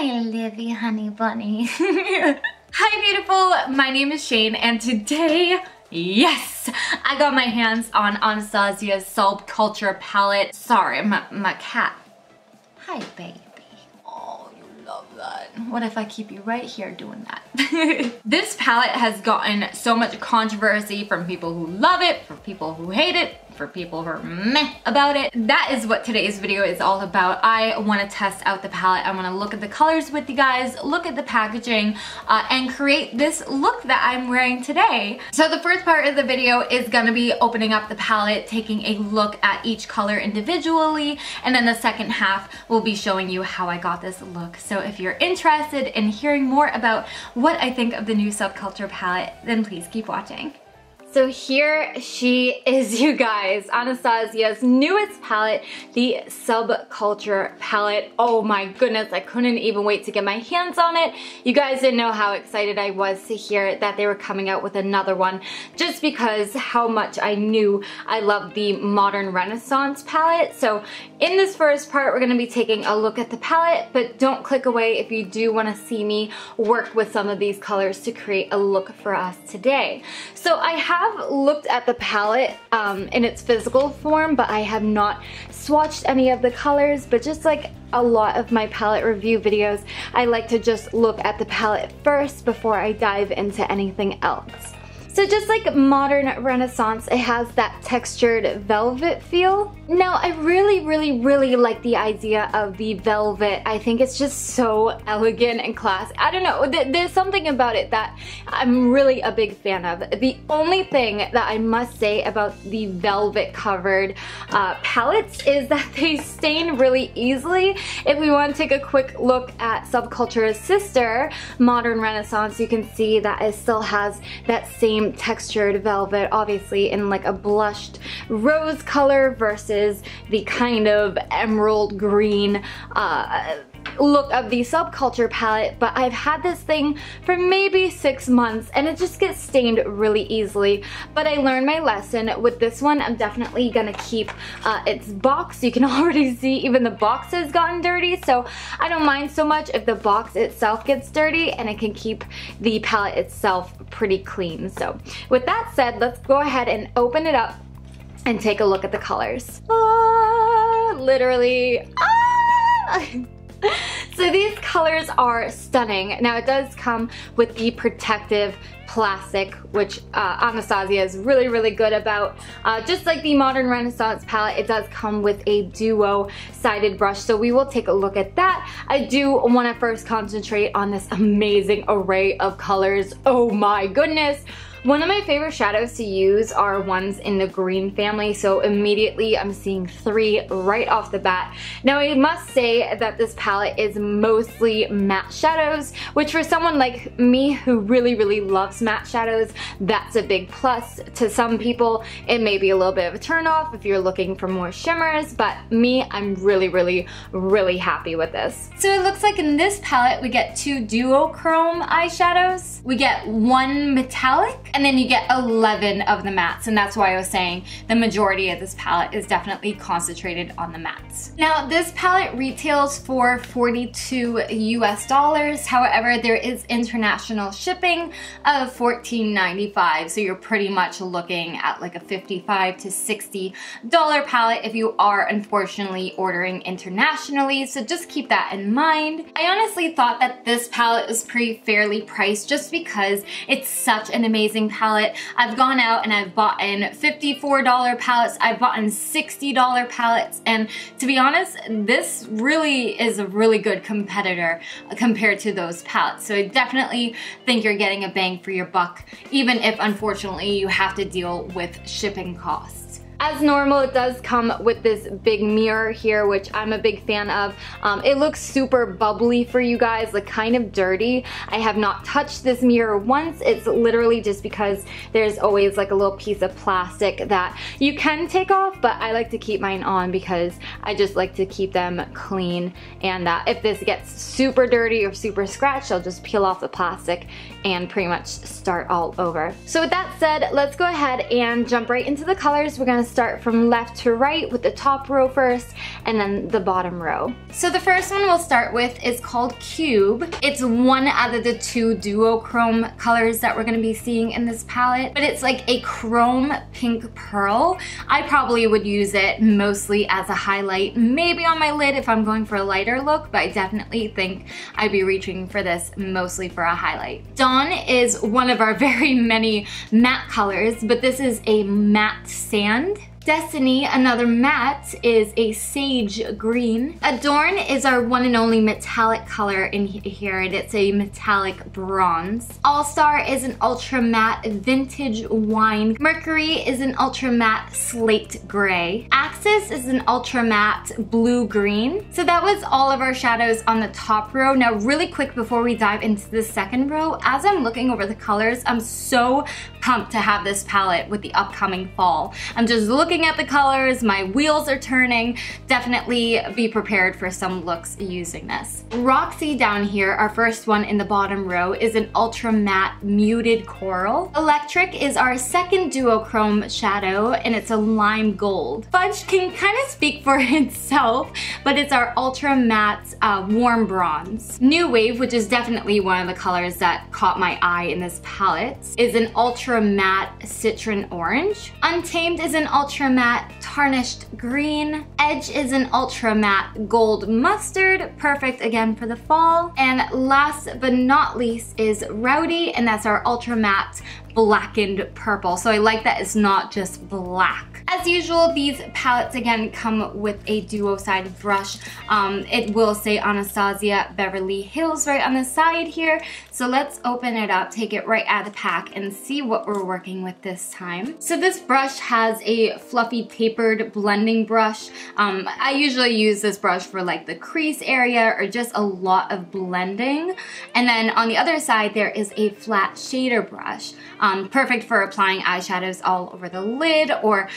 Hi, Livy Honey Bunny. Hi, beautiful. My name is Shane, and today, yes, I got my hands on Anastasia's Subculture Palette. Sorry, my cat. Hi, baby. Oh, you love that. What if I keep you right here doing that? This palette has gotten so much controversy from people who love it, from people who hate it, for people who are meh about it. That is what today's video is all about. I want to test out the palette. I want to look at the colors with you guys, look at the packaging, and create this look that I'm wearing today. So the first part of the video is going to be opening up the palette, taking a look at each color individually, and then the second half will be showing you how I got this look. So if you're interested in hearing more about what I think of the new Subculture palette, then please keep watching. So here she is, you guys, Anastasia's newest palette, the Subculture Palette. Oh my goodness, I couldn't even wait to get my hands on it. You guys didn't know how excited I was to hear that they were coming out with another one, just because how much I knew I loved the Modern Renaissance palette. So in this first part, we're gonna be taking a look at the palette, but don't click away if you do wanna see me work with some of these colors to create a look for us today. So I have looked at the palette in its physical form, but I have not swatched any of the colors. But just like a lot of my palette review videos, I like to just look at the palette first before I dive into anything else. So just like Modern Renaissance, it has that textured velvet feel. Now, I really like the idea of the velvet. I think it's just so elegant and classy. I don't know, there's something about it that I'm really a big fan of. The only thing that I must say about the velvet covered palettes is that they stain really easily. If we want to take a quick look at Subculture's sister, Modern Renaissance, you can see that it still has that same textured velvet, obviously in like a blushed rose color versus the kind of emerald green look of the Subculture palette. But I've had this thing for maybe 6 months and it just gets stained really easily. But I learned my lesson with this one. I'm definitely gonna keep its box. You can already see even the box has gotten dirty, so I don't mind so much if the box itself gets dirty, and it can keep the palette itself pretty clean. So with that said, let's go ahead and open it up and take a look at the colors. Literally. So these colors are stunning. Now it does come with the protective plastic, which Anastasia is really good about. Just like the Modern Renaissance palette, it does come with a duo-sided brush, so we will take a look at that. I do want to first concentrate on this amazing array of colors. Oh my goodness! One of my favorite shadows to use are ones in the green family, so immediately I'm seeing 3 right off the bat. Now I must say that this palette is mostly matte shadows, which for someone like me who really loves matte shadows, that's a big plus. To some people, it may be a little bit of a turn off if you're looking for more shimmers, but me, I'm really happy with this. So it looks like in this palette we get 2 duochrome eyeshadows, we get 1 metallic, and then you get 11 of the mattes, and that's why I was saying the majority of this palette is definitely concentrated on the mattes. Now this palette retails for $42 US, however there is international shipping of $14.95, so you're pretty much looking at like a $55 to $60 palette if you are unfortunately ordering internationally, so just keep that in mind. I honestly thought that this palette was pretty fairly priced just because it's such an amazing palette. I've gone out and I've bought in $54 palettes, I've bought in $60 palettes, and to be honest, this really is a really good competitor compared to those palettes. So I definitely think you're getting a bang for your buck, even if unfortunately you have to deal with shipping costs. As normal, it does come with this big mirror here, which I'm a big fan of. It looks super bubbly for you guys, like kind of dirty. I have not touched this mirror once. It's literally just because there's always like a little piece of plastic that you can take off, but I like to keep mine on because I just like to keep them clean. And if this gets super dirty or super scratched, I'll just peel off the plastic and pretty much start all over. So with that said, let's go ahead and jump right into the colors. We're gonna start from left to right with the top row first and then the bottom row. So the first one we'll start with is called Cube. It's one out of the two duochrome colors that we're gonna be seeing in this palette, but it's like a chrome pink pearl. I probably would use it mostly as a highlight, maybe on my lid if I'm going for a lighter look, but I definitely think I'd be reaching for this mostly for a highlight. Dawn is one of our very many matte colors, but this is a matte sand. Destiny, another matte, is a sage green. Adorn is our one and only metallic color in here, and it's a metallic bronze. All-Star is an ultra matte vintage wine. Mercury is an ultra matte slate gray. Axis is an ultra matte blue green. So that was all of our shadows on the top row. Now really quick before we dive into the second row, as I'm looking over the colors, I'm so pumped to have this palette with the upcoming fall. I'm just looking at the colors, my wheels are turning. Definitely be prepared for some looks using this. Roxy down here, our first one in the bottom row, is an ultra matte muted coral. Electric is our second duochrome shadow, and it's a lime gold. Fudge can kind of speak for itself, but it's our ultra matte warm bronze. New Wave, which is definitely one of the colors that caught my eye in this palette, is an ultra matte citron orange. Untamed is an ultra matte tarnished green. Edge is an ultra matte gold mustard, perfect again for the fall. And last but not least is Rowdy, and that's our ultra matte blackened purple. So I like that it's not just black. As usual, these palettes again come with a duo side brush. It will say Anastasia Beverly Hills right on the side here. So let's open it up, take it right out of the pack, and see what we're working with this time. So this brush has a fluffy tapered blending brush. I usually use this brush for like the crease area or just a lot of blending. And then on the other side, there is a flat shader brush. Perfect for applying eyeshadows all over the lid, or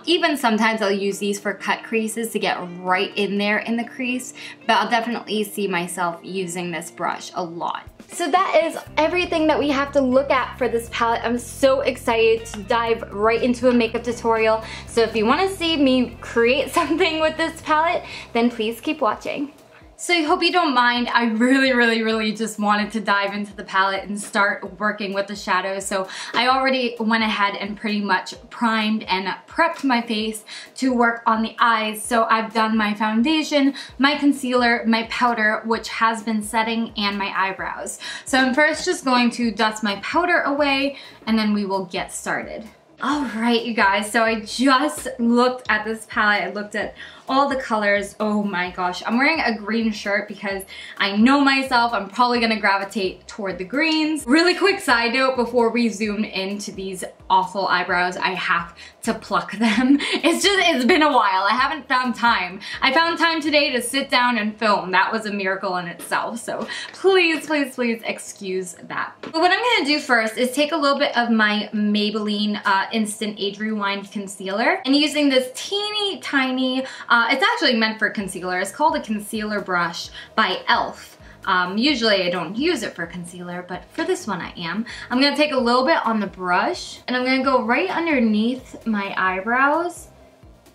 even sometimes I'll use these for cut creases to get right in there in the crease, but I'll definitely see myself using this brush a lot. So that is everything that we have to look at for this palette. I'm so excited to dive right into a makeup tutorial. So if you want to see me create something with this palette, then please keep watching. So I hope you don't mind. I really just wanted to dive into the palette and start working with the shadows. So I already went ahead and pretty much primed and prepped my face to work on the eyes. So I've done my foundation, my concealer, my powder, which has been setting, and my eyebrows. So I'm first just going to dust my powder away, and then we will get started. Alright you guys, so I just looked at this palette. I looked at all the colors. Oh my gosh, I'm wearing a green shirt because I know myself, I'm probably gonna gravitate toward the greens. Really quick side note before we zoom into these awful eyebrows, I have to pluck them. It's been a while. I haven't found time. I found time today to sit down and film. That was a miracle in itself. So please excuse that. But what I'm gonna do first is take a little bit of my Maybelline Instant Age Rewind Concealer, and using this teeny tiny, it's actually meant for concealer. It's called a concealer brush by e.l.f. Usually I don't use it for concealer, but for this one I am. I'm gonna take a little bit on the brush, and I'm gonna go right underneath my eyebrows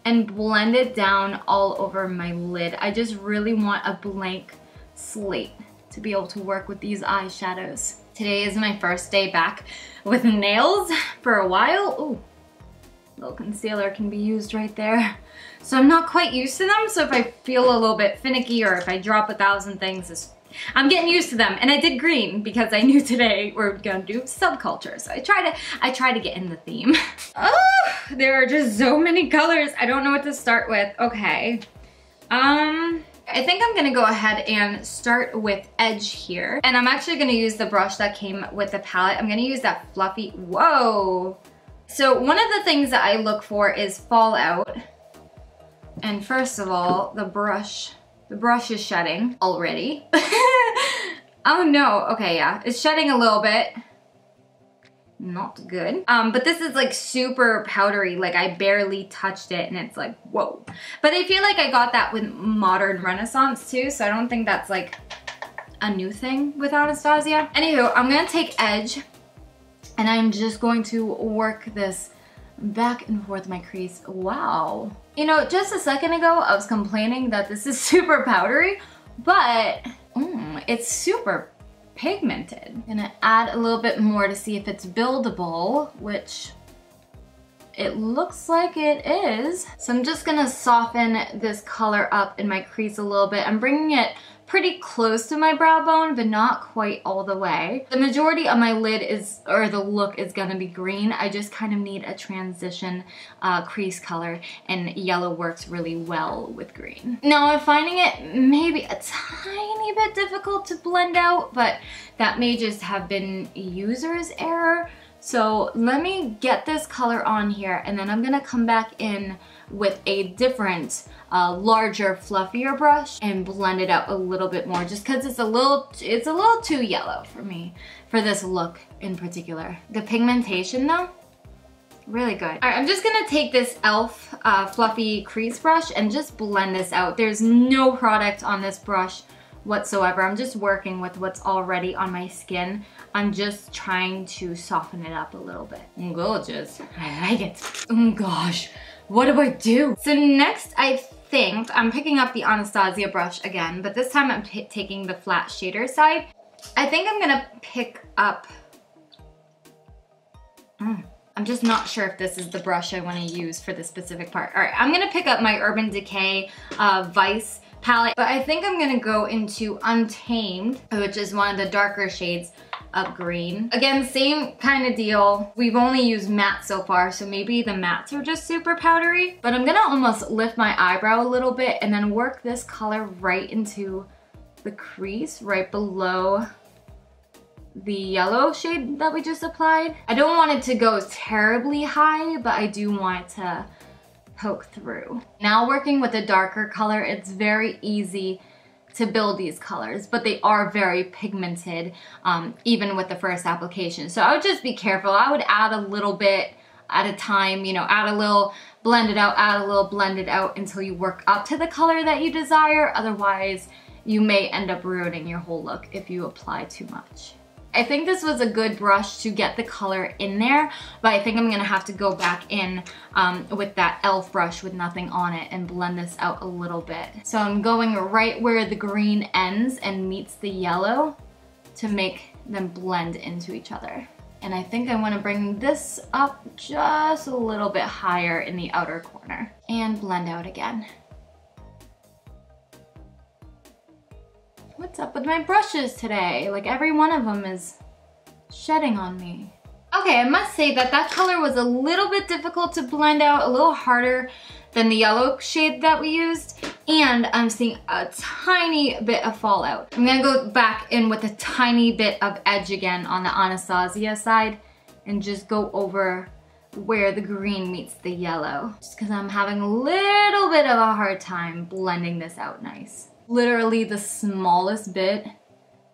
and blend it down all over my lid. I just really want a blank slate to be able to work with these eyeshadows. Today is my first day back with nails for a while. Ooh, little concealer can be used right there. So I'm not quite used to them, so if I feel a little bit finicky or if I drop 1,000 things, I'm getting used to them. And I did green because I knew today we're gonna do subculture. So I try to get in the theme. Oh, there are just so many colors. I don't know what to start with. Okay. I think I'm gonna go ahead and start with Edge here. And I'm actually gonna use the brush that came with the palette. I'm gonna use that fluffy, whoa. So one of the things that I look for is fallout. And first of all, the brush is shedding already. Oh no, okay, yeah, it's shedding a little bit. Not good. But this is like super powdery, like I barely touched it and it's like, whoa. But I feel like I got that with Modern Renaissance too, so I don't think that's like a new thing with Anastasia. Anywho, I'm gonna take Edge and I'm just going to work this back and forth my crease. Wow. You know, just a second ago, I was complaining that this is super powdery, but it's super pigmented. I'm gonna add a little bit more to see if it's buildable, which it looks like it is. So I'm just gonna soften this color up in my crease a little bit. I'm bringing it pretty close to my brow bone, but not quite all the way. The majority of my lid is, or the look is gonna be green. I just kind of need a transition crease color, and yellow works really well with green. Now I'm finding it maybe a tiny bit difficult to blend out, but that may just have been user's error. So let me get this color on here, and then I'm gonna come back in with a different, larger, fluffier brush and blend it out a little bit more, just because it's a little too yellow for me, for this look in particular. The pigmentation though, really good. All right, I'm just gonna take this e.l.f. Fluffy crease brush and just blend this out. There's no product on this brush whatsoever. I'm just working with what's already on my skin. I'm just trying to soften it up a little bit. Gorgeous. I like it. Oh gosh, what do I do? So next, I think I'm picking up the Anastasia brush again, but this time I'm taking the flat shader side. I think I'm gonna pick up, I'm just not sure if this is the brush I wanna use for this specific part. All right, I'm gonna pick up my Urban Decay Vice palette, but I think I'm gonna go into Untamed, which is one of the darker shades of green. Again, same kind of deal. We've only used matte so far, so maybe the mattes are just super powdery, but I'm gonna almost lift my eyebrow a little bit and then work this color right into the crease, right below the yellow shade that we just applied. I don't want it to go terribly high, but I do want it to poke through. Now working with a darker color, it's very easy to build these colors, but they are very pigmented, even with the first application. So I would just be careful. I would add a little bit at a time, you know, add a little, blend it out, add a little, blend it out until you work up to the color that you desire. Otherwise, you may end up ruining your whole look if you apply too much. I think this was a good brush to get the color in there, but I think I'm gonna have to go back in with that e.l.f. brush with nothing on it and blend this out a little bit. So I'm going right where the green ends and meets the yellow to make them blend into each other. And I think I wanna bring this up just a little bit higher in the outer corner and blend out again. What's up with my brushes today? Like every one of them is shedding on me. Okay, I must say that that color was a little bit difficult to blend out, a little harder than the yellow shade that we used, and I'm seeing a tiny bit of fallout. I'm gonna go back in with a tiny bit of edge again on the Anastasia side and just go over where the green meets the yellow, just because I'm having a little bit of a hard time blending this out nice. Literally the smallest bit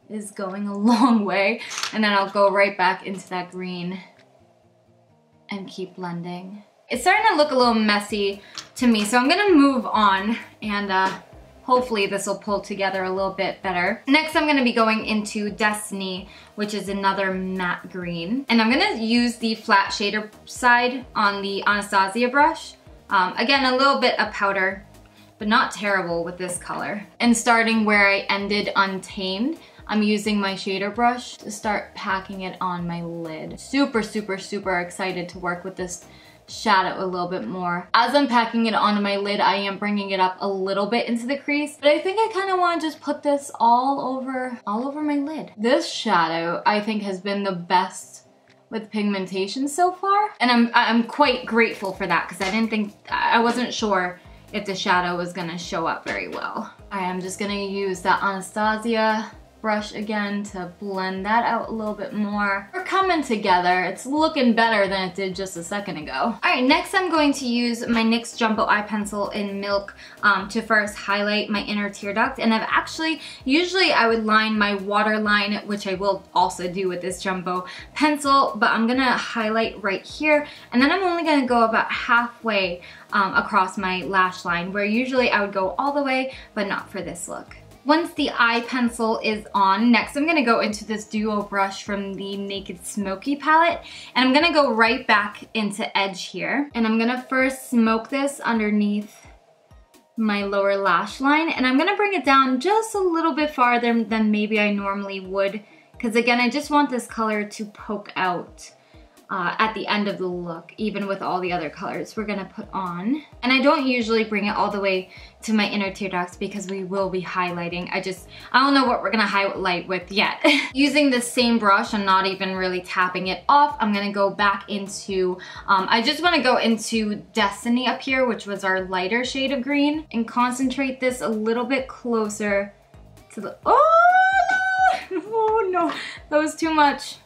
is going a long way, and then I'll go right back into that green and keep blending. It's starting to look a little messy to me, so I'm gonna move on, and hopefully this will pull together a little bit better. Next, I'm gonna be going into Destiny, which is another matte green, and I'm gonna use the flat shader side on the Anastasia brush. Again, a little bit of powder, but not terrible with this color. And starting where I ended Untamed, I'm using my shader brush to start packing it on my lid. Super, super, super excited to work with this shadow a little bit more. As I'm packing it onto my lid, I am bringing it up a little bit into the crease, but I think I kind of want to just put this all over my lid. This shadow, I think, has been the best with pigmentation so far, and I'm quite grateful for that, because I wasn't sure if the shadow was gonna show up very well. I am just gonna use that Anastasia brush again to blend that out a little bit more. We're coming together. It's looking better than it did just a second ago. All right, next I'm going to use my NYX Jumbo Eye Pencil in Milk to first highlight my inner tear duct. And I've actually, usually I would line my waterline, which I will also do with this Jumbo pencil, but I'm gonna highlight right here. And then I'm only gonna go about halfway across my lash line, where usually I would go all the way, but not for this look. Once the eye pencil is on, next I'm gonna go into this duo brush from the Naked Smoky palette, and I'm gonna go right back into edge here. And I'm gonna first smoke this underneath my lower lash line, and I'm gonna bring it down just a little bit farther than maybe I normally would, because again, I just want this color to poke out at the end of the look, even with all the other colors we're gonna put on. And I don't usually bring it all the way to my inner tear ducts because we will be highlighting. I don't know what we're gonna highlight with yet. Using the same brush, I'm not even really tapping it off. I'm gonna go back into, I just wanna go into Destiny up here, which was our lighter shade of green, and concentrate this a little bit closer to the, oh no, that was too much.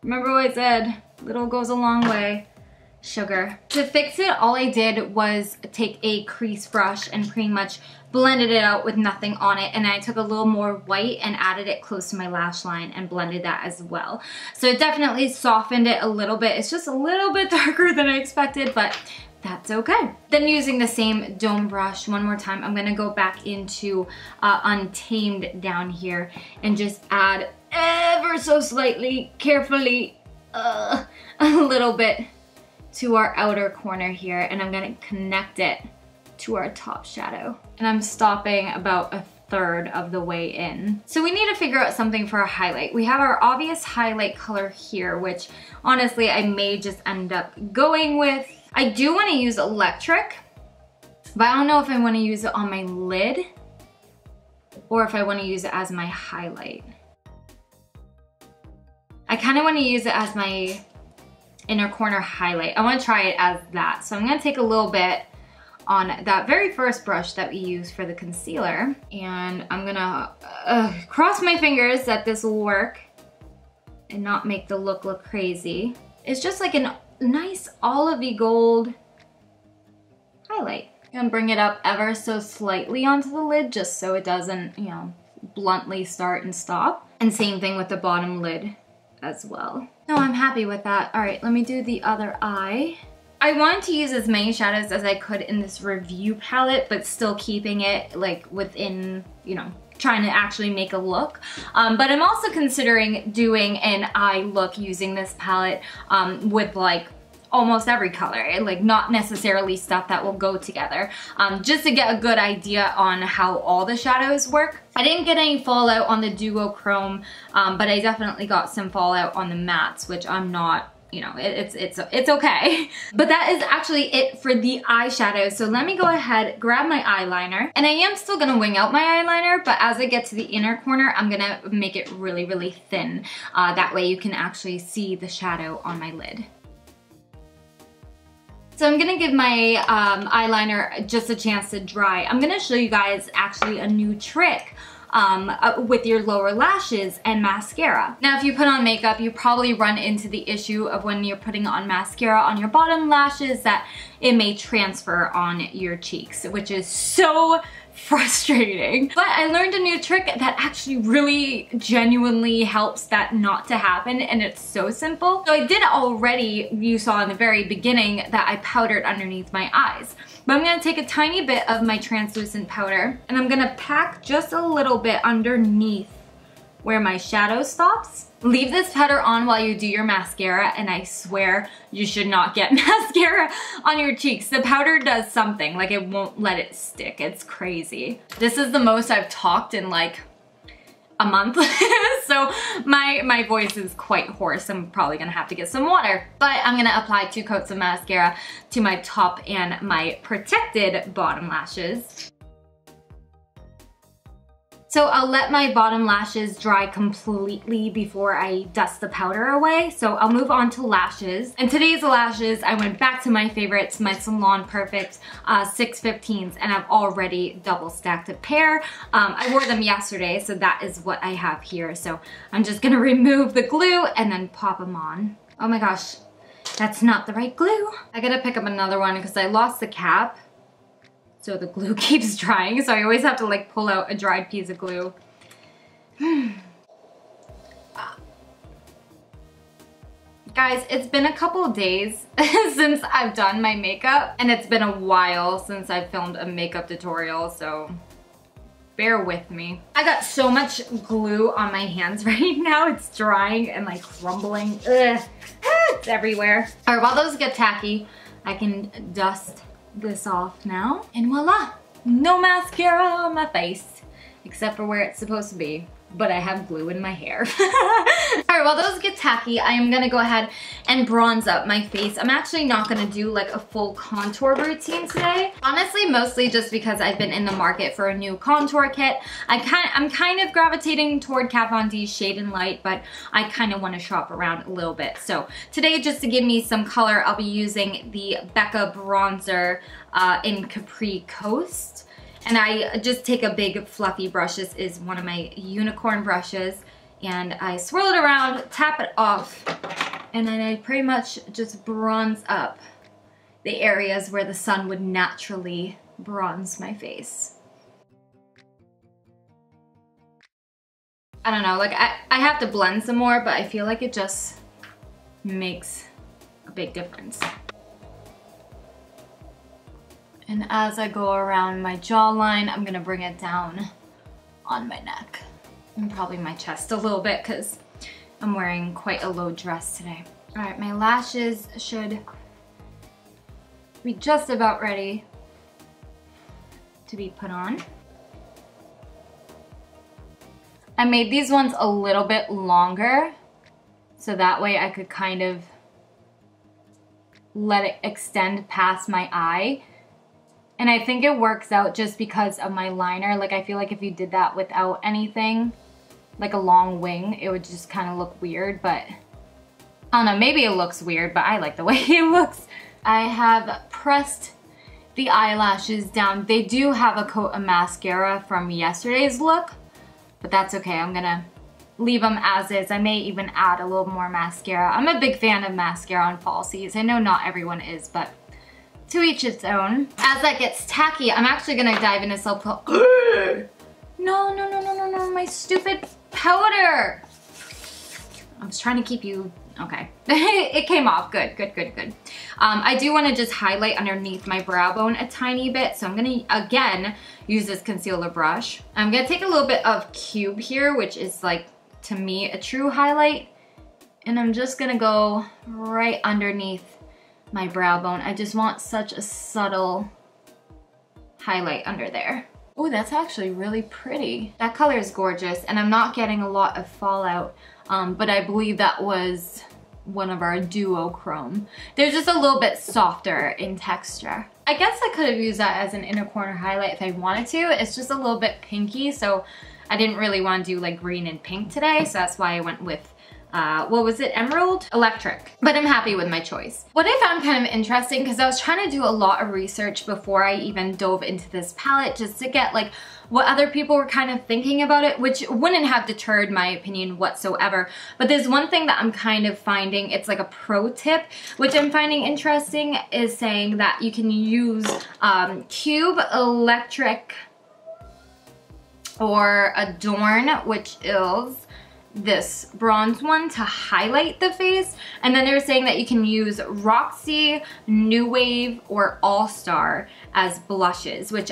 Remember what I said, little goes a long way. Sugar. To fix it, all I did was take a crease brush and pretty much blended it out with nothing on it, and I took a little more white and added it close to my lash line and blended that as well. So it definitely softened it a little bit. It's just a little bit darker than I expected, but that's okay. Then using the same dome brush one more time, I'm gonna go back into Untamed down here and just add ever so slightly, carefully, a little bit to our outer corner here, and I'm gonna connect it to our top shadow. And I'm stopping about a third of the way in. So we need to figure out something for our highlight. We have our obvious highlight color here, which honestly I may just end up going with. I do want to use electric, but I don't know if I want to use it on my lid or if I want to use it as my highlight. I kind of want to use it as my inner corner highlight. I want to try it as that. So I'm going to take a little bit on that very first brush that we used for the concealer, and I'm going to cross my fingers that this will work and not make the look crazy. It's just like a nice olivey gold highlight. I'm going to bring it up ever so slightly onto the lid just so it doesn't, you know, bluntly start and stop. And same thing with the bottom lid as well. No, I'm happy with that. All right, let me do the other eye. I wanted to use as many shadows as I could in this review palette, but still keeping it like within, you know, trying to actually make a look. But I'm also considering doing an eye look using this palette with like almost every color, like not necessarily stuff that will go together, just to get a good idea on how all the shadows work. I didn't get any fallout on the duochrome, but I definitely got some fallout on the mattes, which I'm not, you know, it's okay. But that is actually it for the eyeshadow. So let me go ahead, grab my eyeliner, and I am still gonna wing out my eyeliner, but as I get to the inner corner, I'm gonna make it really, really thin. That way you can actually see the shadow on my lid. So I'm gonna give my eyeliner just a chance to dry. I'm gonna show you guys actually a new trick with your lower lashes and mascara. Now, if you put on makeup, you probably run into the issue of when you're putting on mascara on your bottom lashes that it may transfer on your cheeks, which is so frustrating. But I learned a new trick that actually really genuinely helps that not to happen, and it's so simple. So I did already, you saw in the very beginning, that I powdered underneath my eyes. But I'm gonna take a tiny bit of my translucent powder and I'm gonna pack just a little bit underneath where my shadow stops. Leave this powder on while you do your mascara, and I swear you should not get mascara on your cheeks. The powder does something, like it won't let it stick. It's crazy. This is the most I've talked in like a month. So my voice is quite hoarse. I'm probably gonna have to get some water. But I'm gonna apply 2 coats of mascara to my top and my protected bottom lashes. So I'll let my bottom lashes dry completely before I dust the powder away. So I'll move on to lashes. And today's lashes, I went back to my favorites, my Salon Perfect 615s, and I've already double stacked a pair. I wore them yesterday, so that is what I have here. So I'm just gonna remove the glue and then pop them on. Oh my gosh, that's not the right glue. I gotta pick up another one because I lost the cap. So the glue keeps drying, so I always have to like pull out a dried piece of glue. Guys, it's been a couple of days since I've done my makeup, and it's been a while since I've filmed a makeup tutorial, so bear with me. I got so much glue on my hands right now. It's drying and like crumbling. Ugh. It's everywhere. All right, while those get tacky, I can dust this off now. And voila, no mascara on my face, except for where it's supposed to be. But I have glue in my hair. All right, while those get tacky, I am gonna go ahead and bronze up my face. I'm actually not gonna do like a full contour routine today. Honestly, mostly just because I've been in the market for a new contour kit. I'm kind of gravitating toward Kat Von D's Shade and Light, but I kind of want to shop around a little bit. So today, just to give me some color, I'll be using the Becca bronzer in Capri Coast. And I just take a big fluffy brush. This is one of my unicorn brushes. And I swirl it around, tap it off, and then I pretty much just bronze up the areas where the sun would naturally bronze my face. I don't know, like I have to blend some more, but I feel like it just makes a big difference. And as I go around my jawline, I'm gonna bring it down on my neck and probably my chest a little bit because I'm wearing quite a low dress today. All right, my lashes should be just about ready to be put on. I made these ones a little bit longer so that way I could kind of let it extend past my eye. And I think it works out just because of my liner. Like I feel like if you did that without anything, like a long wing, it would just kind of look weird, but I don't know, maybe it looks weird, but I like the way it looks. I have pressed the eyelashes down. They do have a coat of mascara from yesterday's look, but that's okay. I'm gonna leave them as is. I may even add a little more mascara. I'm a big fan of mascara on falsies. I know not everyone is, but to each its own. As that gets tacky, I'm actually gonna dive into Subculture. No, my stupid powder. I was trying to keep you, okay. It came off, good. I do wanna just highlight underneath my brow bone a tiny bit, so I'm gonna, again, use this concealer brush. I'm gonna take a little bit of Cube here, which is like, to me, a true highlight. And I'm just gonna go right underneath my brow bone. I just want such a subtle highlight under there. Oh, that's actually really pretty. That color is gorgeous, and I'm not getting a lot of fallout, but I believe that was one of our duochrome. They're just a little bit softer in texture. I guess I could have used that as an inner corner highlight if I wanted to. It's just a little bit pinky, so I didn't really want to do like green and pink today, so that's why I went with what was it, Emerald? Electric. But I'm happy with my choice. What I found kind of interesting, because I was trying to do a lot of research before I even dove into this palette, just to get like what other people were kind of thinking about it, which wouldn't have deterred my opinion whatsoever. But there's one thing that I'm kind of finding, it's like a pro tip, which I'm finding interesting, is saying that you can use Cube, Electric, or Adorn, which is this bronze one, to highlight the face. And then they're saying that you can use Roxy, New Wave, or All Star as blushes, which,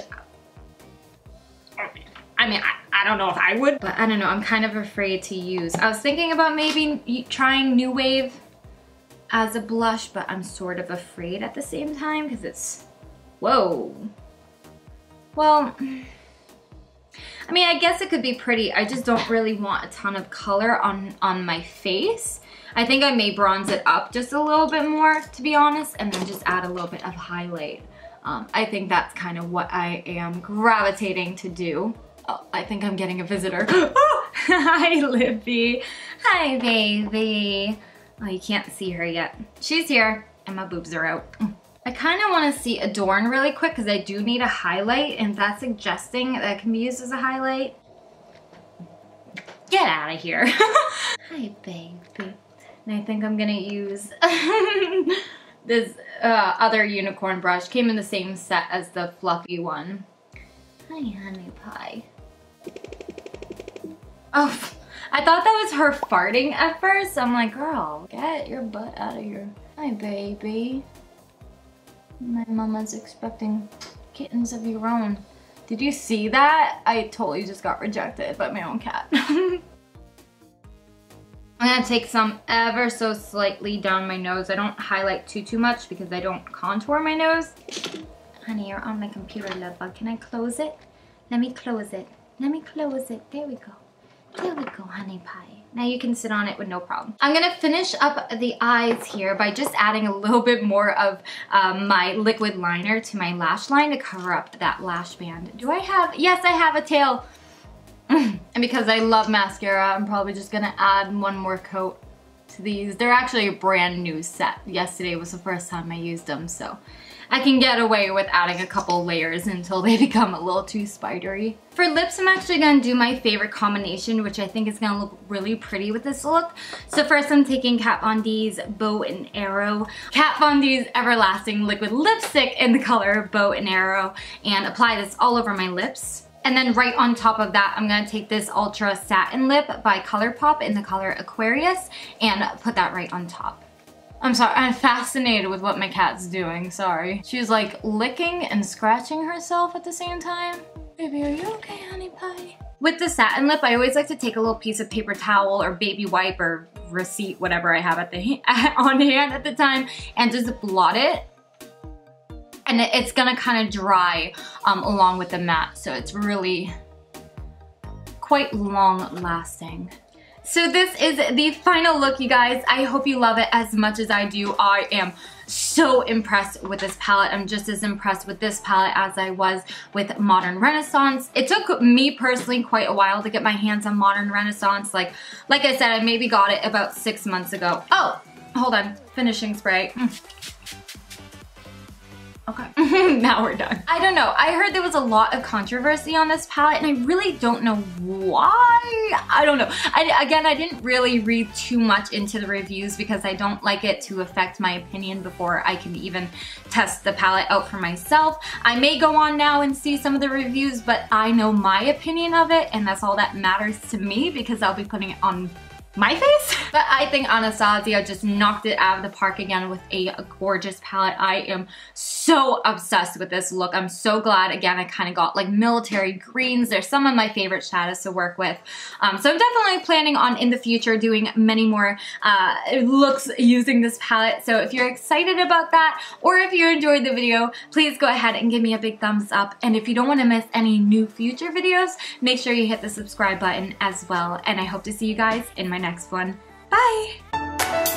I mean, I don't know if I would, but I don't know, I'm kind of afraid to use. I was thinking about maybe trying New Wave as a blush, but I'm sort of afraid at the same time because it's, whoa. Well, I mean, I guess it could be pretty. I just don't really want a ton of color on my face. I think I may bronze it up just a little bit more, to be honest, and then just add a little bit of highlight. I think that's kind of what I am gravitating to do. Oh, I think I'm getting a visitor. Hi, Libby. Hi, baby. Oh, you can't see her yet. She's here, and my boobs are out. I kind of want to see Adorn really quick because I do need a highlight, and that's suggesting that can be used as a highlight. Get out of here. Hi, baby. And I think I'm gonna use this other unicorn brush. Came in the same set as the fluffy one. Hi, honey pie. Oh, I thought that was her farting at first. I'm like, girl, get your butt out of here. Hi, baby. My mama's expecting kittens of your own. Did you see that? I totally just got rejected by my own cat. I'm gonna take some ever so slightly down my nose. I don't highlight too much because I don't contour my nose. Honey, you're on my computer, love bug. Can I close it? Let me close it. Let me close it. There we go. There we go, honey pie. Now you can sit on it with no problem. I'm gonna finish up the eyes here by just adding a little bit more of my liquid liner to my lash line to cover up that lash band. Do I have? Yes, I have a tail. And because I love mascara, I'm probably just gonna add one more coat to these. They're actually a brand new set. Yesterday was the first time I used them, so I can get away with adding a couple layers until they become a little too spidery. For lips, I'm actually gonna do my favorite combination, which I think is gonna look really pretty with this look. So first I'm taking Kat Von D's Bow and Arrow. Kat Von D's Everlasting Liquid Lipstick in the color Bow and Arrow, and apply this all over my lips. And then right on top of that, I'm gonna take this Ultra Satin Lip by ColourPop in the color Aquarius and put that right on top. I'm sorry, I'm fascinated with what my cat's doing, sorry. She's like licking and scratching herself at the same time. Baby, are you okay, honey pie? With the satin lip, I always like to take a little piece of paper towel or baby wipe or receipt, whatever I have at the on hand at the time, and just blot it. And it's gonna kind of dry along with the matte, so it's really quite long lasting. So this is the final look, you guys. I hope you love it as much as I do. I am so impressed with this palette. I'm just as impressed with this palette as I was with Modern Renaissance. It took me personally quite a while to get my hands on Modern Renaissance. Like I said, I maybe got it about 6 months ago. Oh, hold on, finishing spray. Okay, now we're done. I don't know, I heard there was a lot of controversy on this palette and I really don't know why. I don't know. Again, I didn't really read too much into the reviews because I don't like it to affect my opinion before I can even test the palette out for myself. I may go on now and see some of the reviews, but I know my opinion of it and that's all that matters to me because I'll be putting it on my face. But I think Anastasia just knocked it out of the park again with a gorgeous palette. I am so obsessed with this look. I'm so glad, again, I kind of got like military greens. They're some of my favorite shadows to work with. So I'm definitely planning on in the future doing many more looks using this palette. So if you're excited about that, or if you enjoyed the video, please go ahead and give me a big thumbs up. And if you don't want to miss any new future videos, make sure you hit the subscribe button as well. And I hope to see you guys in my next one. Bye!